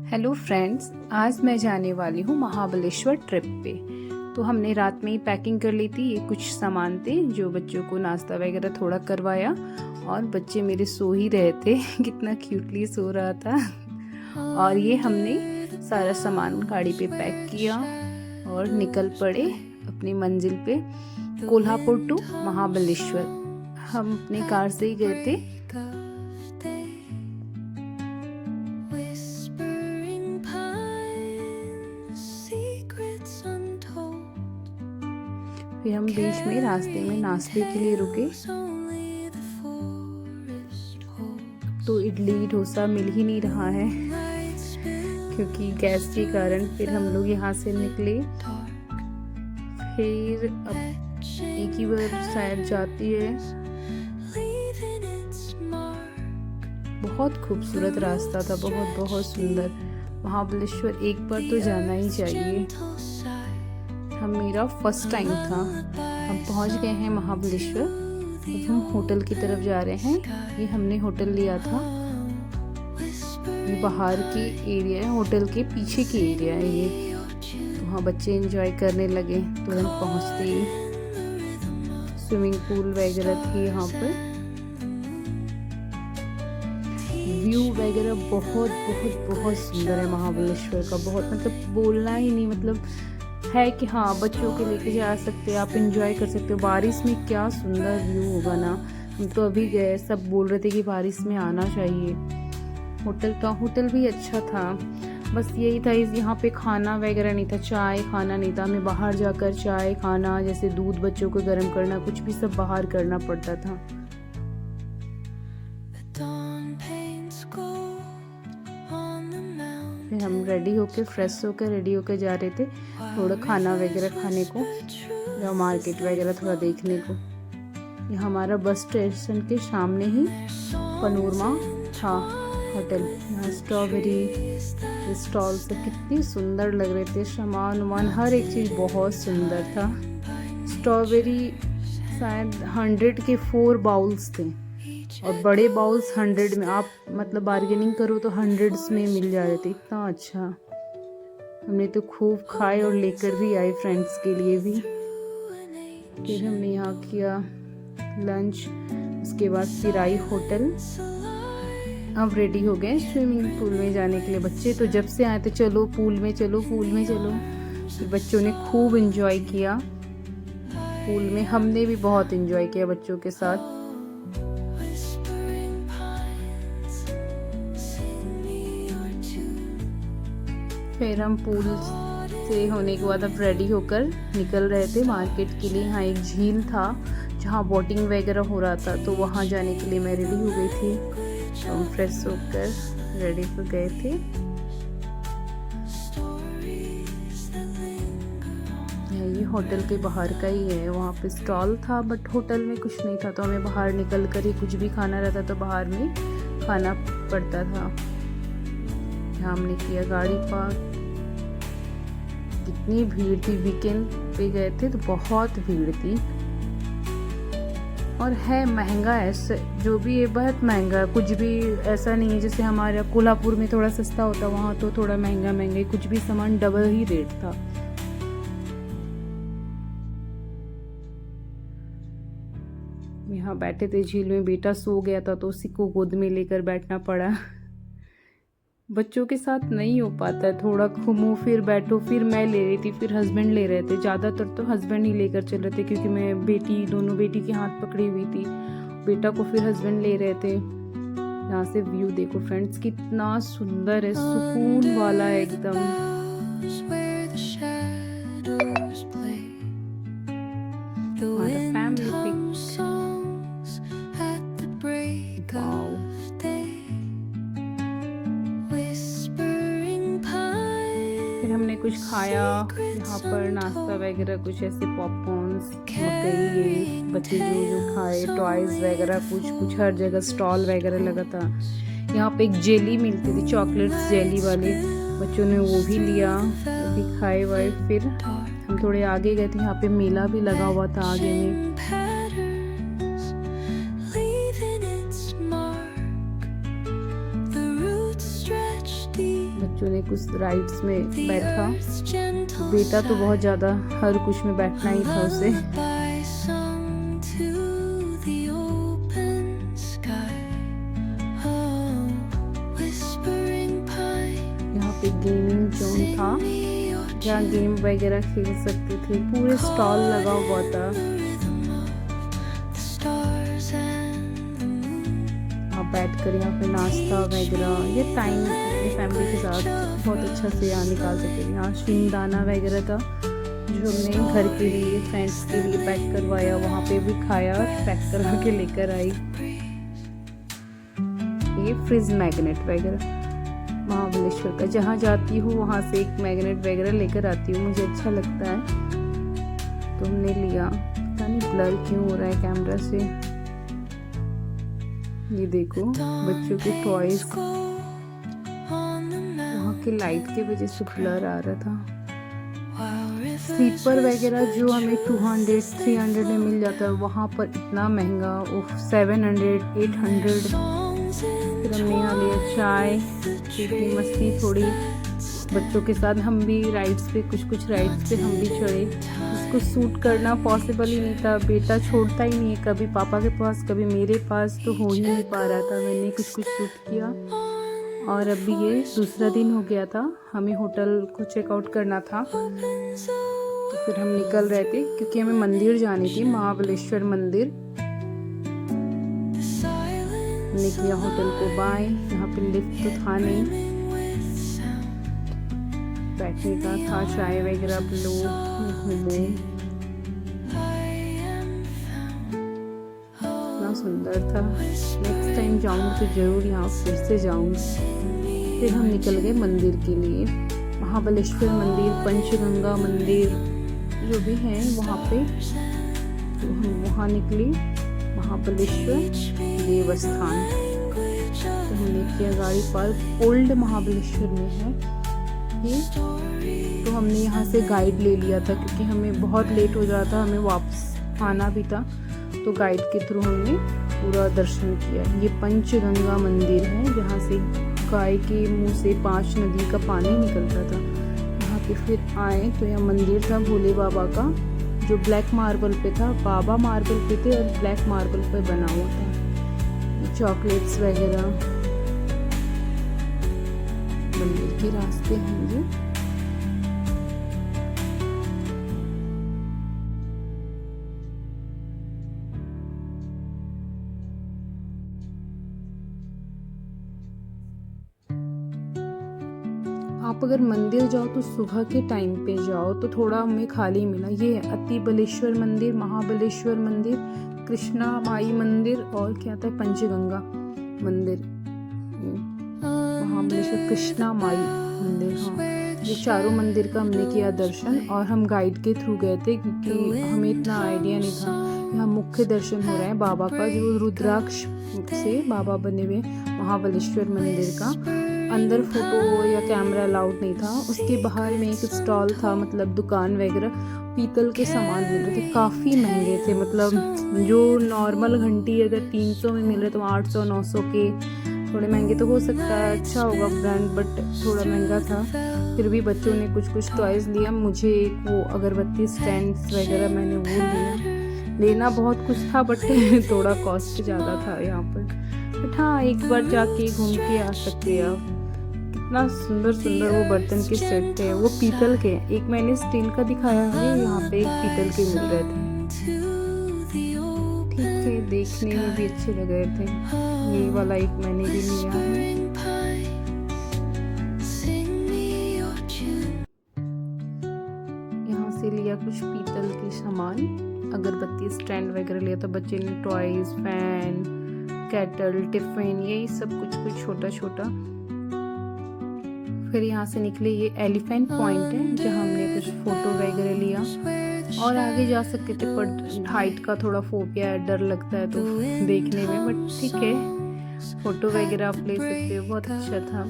Hello friends, आज मैं जाने वाली हूँ महाबलेश्वर ट्रिप पे। तो हमने रात में ही पैकिंग कर ली थी। ये कुछ सामान थे जो बच्चों को नाश्ता वगैरह थोड़ा करवाया और बच्चे मेरे सो ही रहे थे कितना क्यूटली सो रहा था। और ये हमने सारा सामान गाड़ी पे पैक किया और निकल पड़े अपनी मंजिल पे, कोल्हापुर टू महाबलेश्वर। हम अपनी कार से ही गए थे। फिर हम बीच में रास्ते में नाश्ते के लिए रुके तो इडली डोसा मिल ही नहीं रहा है क्योंकि गैस के कारण। फिर हम लोग यहाँ से निकले। फिर अब एक ही बार शायद जाती है। बहुत खूबसूरत रास्ता था, बहुत बहुत सुंदर। महाबलेश्वर एक बार तो जाना ही चाहिए। मेरा फर्स्ट टाइम था। हम पहुंच गए हैं महाबलेश्वर। अब हम होटल की तरफ जा रहे हैं। ये हमने होटल लिया था। ये बाहर की एरिया है, होटल के पीछे की एरिया है ये। तो वहाँ बच्चे एंजॉय करने लगे तुरंत पहुँचते ही। स्विमिंग पूल वगैरह थी यहाँ पर। व्यू वगैरह बहुत बहुत बहुत सुंदर है महाबलेश्वर का। बहुत मतलब बोलना ही नहीं, मतलब है कि हाँ बच्चों के लेके जा सकते हैं, आप एंजॉय कर सकते हो। बारिश में क्या सुंदर व्यू होगा ना। हम तो अभी गए, सब बोल रहे थे कि बारिश में आना चाहिए। होटल भी अच्छा था, बस यही था यहाँ पे खाना वगैरह नहीं था, चाय खाना नहीं था। हमें बाहर जाकर चाय खाना, जैसे दूध बच्चों को गर्म करना, कुछ भी सब बाहर करना पड़ता था। फिर हम रेडी होके फ्रेश होकर रेडी होकर जा रहे थे थोड़ा खाना वगैरह खाने को या मार्केट वगैरह थोड़ा देखने को। ये हमारा बस स्टेशन के सामने ही पनोरमा था होटल। यहाँ स्ट्रॉबेरी स्टॉल से कितनी सुंदर लग रहे थे। सामान वामान हर एक चीज़ बहुत सुंदर था। स्ट्रॉबेरी शायद 100 के 4 बाउल्स थे और बड़े बाउल्स 100 में। आप मतलब बार्गेनिंग करो तो 100s में मिल जा रहे थे। इतना अच्छा, हमने तो खूब खाए और लेकर भी आए फ्रेंड्स के लिए भी। फिर हमने यहाँ किया लंच, उसके बाद फिर आई होटल। अब रेडी हो गए स्विमिंग पूल में जाने के लिए। बच्चे तो जब से आए थे चलो पूल में चलो पूल में चलो। फिर बच्चों ने खूब एंजॉय किया पूल में। हमने भी बहुत एंजॉय किया बच्चों के साथ। फिर हम पूल से होने के बाद अब रेडी होकर निकल रहे थे मार्केट के लिए। यहाँ एक झील था जहाँ बोटिंग वगैरह हो रहा था, तो वहाँ जाने के लिए मैं रेडी हो गई थी। तो हम फ्रेश होकर रेडी हो गए थे। ये होटल के बाहर का ही है। वहाँ पे स्टॉल था बट होटल में कुछ नहीं था, तो हमें बाहर निकल कर ही कुछ भी खाना रहता तो बाहर में खाना पड़ता था। हमने किया गाड़ी पार्क। कितनी भीड़ थी, वीकेंड पे गए थे तो बहुत भीड़ थी। और है महंगा है, जो भी है बहुत महंगा। कुछ भी ऐसा नहीं है जैसे हमारे कोल्हापुर में थोड़ा सस्ता होता, वहाँ तो थोड़ा महंगा महंगा, कुछ भी सामान डबल ही रेट था। यहाँ बैठे थे झील में, बेटा सो गया था तो उसी को गोद में लेकर बैठना पड़ा। बच्चों के साथ नहीं हो पाता है, थोड़ा घूमो फिर बैठो। फिर मैं ले रही थी, फिर हस्बैंड ले रहे थे। ज़्यादातर तो हस्बैंड ही लेकर चल रहे थे क्योंकि मैं दोनों बेटी के हाथ पकड़ी हुई थी। बेटा को फिर हस्बैंड ले रहे थे। यहाँ से व्यू देखो फ्रेंड्स, कितना सुंदर है, सुकून वाला है एकदम। Family pic. फिर हमने कुछ खाया यहाँ पर नाश्ता वगैरह, कुछ ऐसे पॉपकॉर्न्स, मकई, बच्चे जो खाए, टॉयज वगैरह कुछ हर जगह स्टॉल वगैरह लगा था। यहाँ पे एक जेली मिलती थी, चॉकलेट्स जेली वाली, बच्चों ने वो भी लिया, वो भी खाए वाए। फिर हम थोड़े आगे गए थे, यहाँ पे मेला भी लगा हुआ था आगे में। बच्चों ने कुछ राइड्स में बैठा, बेटा तो बहुत ज़्यादा हर कुछ में बैठना ही था उसे। यहाँ पे गेमिंग जोन था जहाँ गेम वगैरह खेल सकते थे, पूरे स्टॉल लगा हुआ था। आप बैठकर यहाँ पे नाश्ता वगैरह, ये टाइम अपनी फैमिली के साथ बहुत अच्छा से यहाँ निकाल सकते हैं। यहाँ शिंगदाना वगैरह था जो हमने घर के लिए, फ्रेंड्स के लिए पैक करवाया, वहाँ पे भी खाया और पैक करवा के लेकर आई। ये फ्रिज मैग्नेट वगैरह महाबलेश्वर का, जहाँ जाती हूँ वहाँ से एक मैग्नेट वगैरह लेकर आती हूँ, मुझे अच्छा लगता है तो हमने लिया। पता नहीं ब्लर क्यों हो रहा है कैमरा से। ये देखो बच्चों के टॉयज, वहाँ की लाइट की वजह से ब्लर आ रहा था। स्लीपर वगैरह जो हमें 200-300 में मिल जाता है, वहाँ पर इतना महंगा 700-800। फिर हमने यहाँ लिया चाय, पीती मस्ती थोड़ी बच्चों के साथ। हम भी राइड्स पे, कुछ राइड्स पे हम भी चढ़े। उसको सूट करना पॉसिबल ही नहीं था, बेटा छोड़ता ही नहीं है, कभी पापा के पास कभी मेरे पास, तो हो ही नहीं पा रहा था। मैंने कुछ सूट किया और अभी ये दूसरा दिन हो गया था, हमें होटल को चेकआउट करना था तो फिर हम निकल रहे थे क्योंकि हमें मंदिर जानी थी, महाबलेश्वर मंदिर। हमने किया होटल को बाय, यहाँ पे लिफ्ट तो था नहीं, बैठने का था, चाय वगैरह लो, घूमो। इतना सुंदर था, नेक्स्ट टाइम जाऊंगी तो जरूर यहाँ फिर से जाऊंगी। फिर हम निकल गए मंदिर के लिए, महाबलेश्वर मंदिर, पंचगंगा मंदिर जो भी हैं वहाँ पे। तो हम वहाँ निकले, महाबलेश्वर देवस्थान। तो हमने किया गाड़ी पार्क, ओल्ड महाबलेश्वर में है ये। तो हमने यहाँ से गाइड ले लिया था क्योंकि हमें बहुत लेट हो जाता था, हमें वापस आना भी था, तो गाइड के थ्रू हमने पूरा दर्शन किया। ये पंचगंगा मंदिर है जहाँ से गाय के मुंह से 5 नदी का पानी निकलता था। यहाँ पे फिर आए तो यह मंदिर था भोले बाबा का, जो ब्लैक मार्बल पे था, बाबा मार्बल पे थे और ब्लैक मार्बल पे बना हुआ था। चॉकलेट्स वगैरह, मंदिर के रास्ते हैं ये। आप अगर मंदिर जाओ तो सुबह के टाइम पे जाओ तो थोड़ा हमें खाली मिला। ये है अति बलेश्वर मंदिर, महाबलेश्वर मंदिर, कृष्णा माई मंदिर और क्या था पंचगंगा मंदिर, महाबलेश्वर कृष्णा माई मंदिर। हाँ, ये चारों मंदिर का हमने किया दर्शन और हम गाइड के थ्रू गए थे क्योंकि हमें इतना आइडिया नहीं था। यहाँ मुख्य दर्शन हो रहा है बाबा का, जो रुद्राक्ष से बाबा बने हुए महाबलेश्वर मंदिर का। अंदर फोटो या कैमरा अलाउड नहीं था। उसके बाहर में एक स्टॉल था, मतलब दुकान वगैरह, पीतल के सामान मिल रहे थे, काफ़ी महंगे थे। मतलब जो नॉर्मल घंटी अगर 300 में मिल रहे तो 800-900 के, थोड़े महंगे तो हो सकता है, अच्छा होगा ब्रांड, बट थोड़ा महंगा था। फिर भी बच्चों ने कुछ टॉयज़ लिया, मुझे एक वो अगरबत्ती स्टैंड्स वगैरह मैंने वो लिया। लेना बहुत कुछ था बट थोड़ा कॉस्ट ज़्यादा था यहाँ पर, बट हाँ एक बार जाके घूम के आ सकते हैं आप। कितना सुंदर सुंदर वो बर्तन के सेट थे, वो पीतल के। एक मैंने स्टील का दिखाया है, यहाँ पे एक पीतल के मिल रहे थे, ठीक है, देखने में भी अच्छे लग रहे थे। ये वाला एक मैंने भी लिया है। यहाँ से लिया कुछ पीतल के सामान, अगरबत्ती स्टैंड वगैरह लिया था। बच्चे ने टॉयज, फैन, केटल, टिफिन, यही सब कुछ छोटा छोटा। फिर यहाँ से निकले, ये एलिफेंट पॉइंट है जहाँ हमने कुछ फोटो वगैरह लिया। और आगे जा सकते थे पर हाइट का थोड़ा फोबिया है, डर लगता है तो देखने में, बट ठीक है, फोटो वगैरह आप ले सकते हो, बहुत अच्छा था।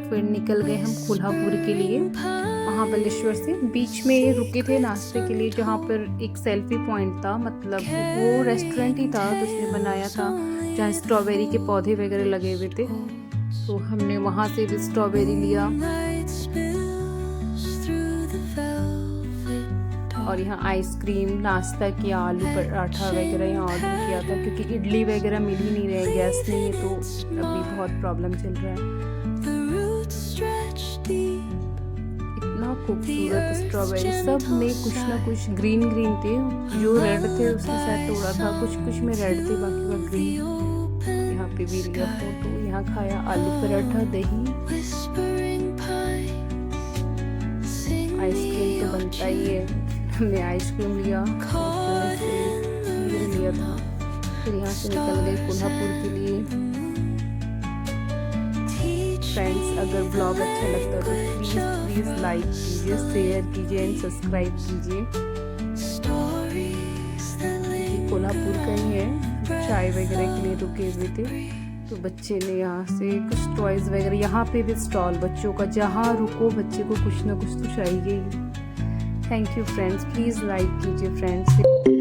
फिर निकल गए हम कोल्हापुर के लिए। महाबलेश्वर से बीच में रुके थे नाश्ते के लिए, जहाँ पर एक सेल्फी पॉइंट था, मतलब वो रेस्टोरेंट ही था तो उसने बनाया था, जहाँ स्ट्रॉबेरी के पौधे वगैरह लगे हुए थे। तो हमने वहाँ से भी स्ट्रॉबेरी लिया। और यहाँ आइसक्रीम, नाश्ता किया, आलू पराठा वगैरह यहाँ ऑर्डर किया था, क्योंकि इडली वगैरह मिल ही नहीं रहे, गैस नहीं है, तो अभी बहुत प्रॉब्लम चल रहा है। इतना खूबसूरत स्ट्रॉबेरी, सब में कुछ ना कुछ ग्रीन ग्रीन थे, जो रेड थे उसने शायद तोड़ा था, कुछ कुछ में रेड थे, बाकी वह ग्रीन। यहाँ पे भी लिया फोटो, यहाँ खाया आलू पराठा, दही, आइसक्रीम तो बनता ही है, हमने आइसक्रीम लिया, लिया था। फिर यहाँ से निकल गए कोल्हापुर के लिए। फ्रेंड्स, अगर ब्लॉग अच्छा लगता है तो प्लीज़ लाइक कीजिए, शेयर कीजिए एंड सब्सक्राइब कीजिए। कोल्हापुर का ही है, चाय वगैरह के लिए रुके हुए थे, तो बच्चे ने यहाँ से कुछ टॉयज़ वगैरह, यहाँ पे भी स्टॉल बच्चों का, जहाँ रुको बच्चे को कुछ ना कुछ तो चाहिए ही। Thank you friends, please like कीजिए फ्रेंड्स।